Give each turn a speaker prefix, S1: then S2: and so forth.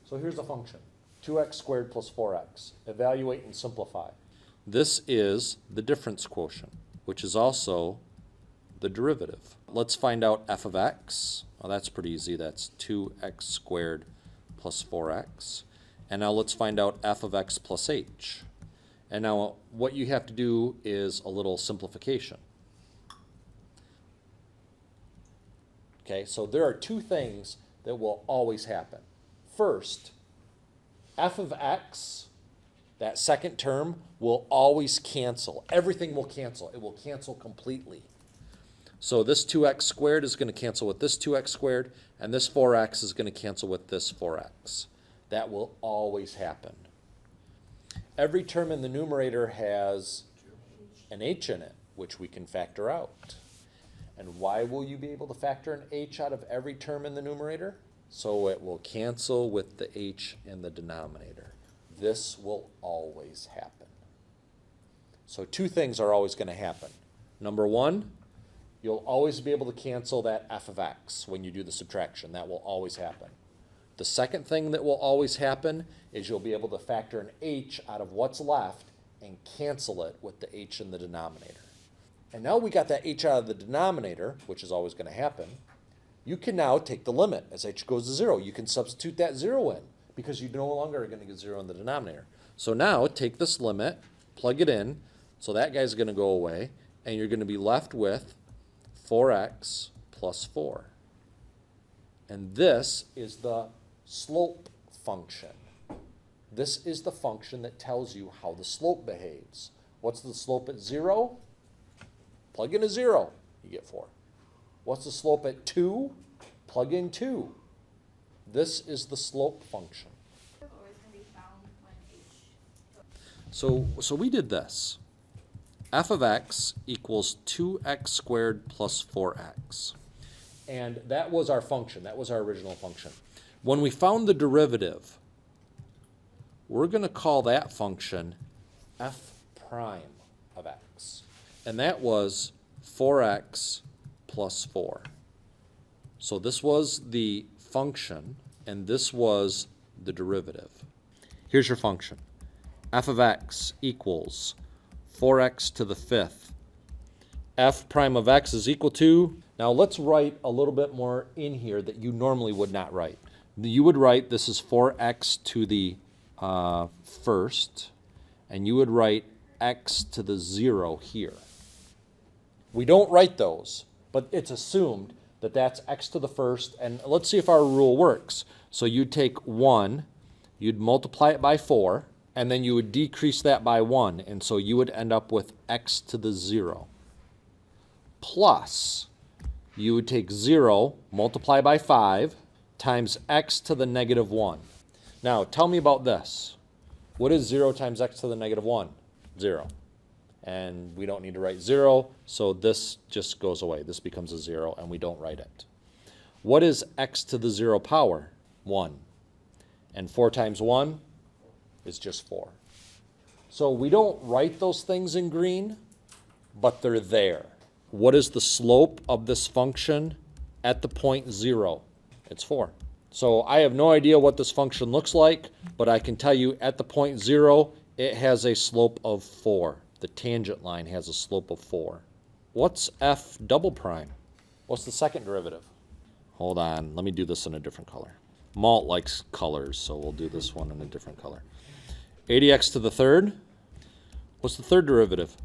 S1: So here's a function, 2x squared plus 4x. Evaluate and simplify. This is the difference quotient, which is also the derivative. Let's find out f of x. Well, that's pretty easy. That's 2x squared plus 4x. And now let's find out f of x plus h. And now what you have to do is a little simplification. Okay, so there are two things that will always happen. First, f of x, that second term, will always cancel. Everything will cancel. It will cancel completely. So this 2x squared is going to cancel with this 2x squared, and this 4x is going to cancel with this 4x. That will always happen. Every term in the numerator has an h in it, which we can factor out. And why will you be able to factor an h out of every term in the numerator? So it will cancel with the h in the denominator. This will always happen. So two things are always going to happen. Number one, you'll always be able to cancel that f of x when you do the subtraction. That will always happen. The second thing that will always happen is you'll be able to factor an h out of what's left and cancel it with the h in the denominator. And now we got that h out of the denominator, which is always going to happen. You can now take the limit as h goes to 0. You can substitute that 0 in because you no longer are going to get 0 in the denominator. So now take this limit, plug it in, so that guy's going to go away, and you're going to be left with 4x plus 4. And this is the slope function. This is the function that tells you how the slope behaves. What's the slope at 0? Plug in a 0, you get 4. What's the slope at 2? Plug in 2. This is the slope function. So we did this. F of x equals 2x squared plus 4x. And that was our function. That was our original function. When we found the derivative, we're going to call that function f prime of x. And that was 4x plus 4. So this was the function, and this was the derivative. Here's your function. F of x equals 4x to the 5th. F prime of x is equal to, now let's write a little bit more in here that you normally would not write. You would write this is 4x to the first, and you would write x to the 0 here. We don't write those, but it's assumed that that's x to the first, and let's see if our rule works. So you'd take 1, you'd multiply it by 4, and then you would decrease that by 1, and so you would end up with x to the 0. Plus, you would take 0, multiply by 5, times x to the negative 1. Now, tell me about this. What is 0 times x to the negative 1? 0. And we don't need to write 0, so this just goes away. This becomes a 0, and we don't write it. What is x to the 0 power? 1. And 4 times 1 is just 4. So we don't write those things in green, but they're there. What is the slope of this function at the point 0? It's 4. So I have no idea what this function looks like, but I can tell you at the point 0, it has a slope of 4. The tangent line has a slope of 4. What's f double prime? What's the second derivative? Hold on, let me do this in a different color. Malt likes colors, so we'll do this one in a different color. 80x to the third. What's the third derivative?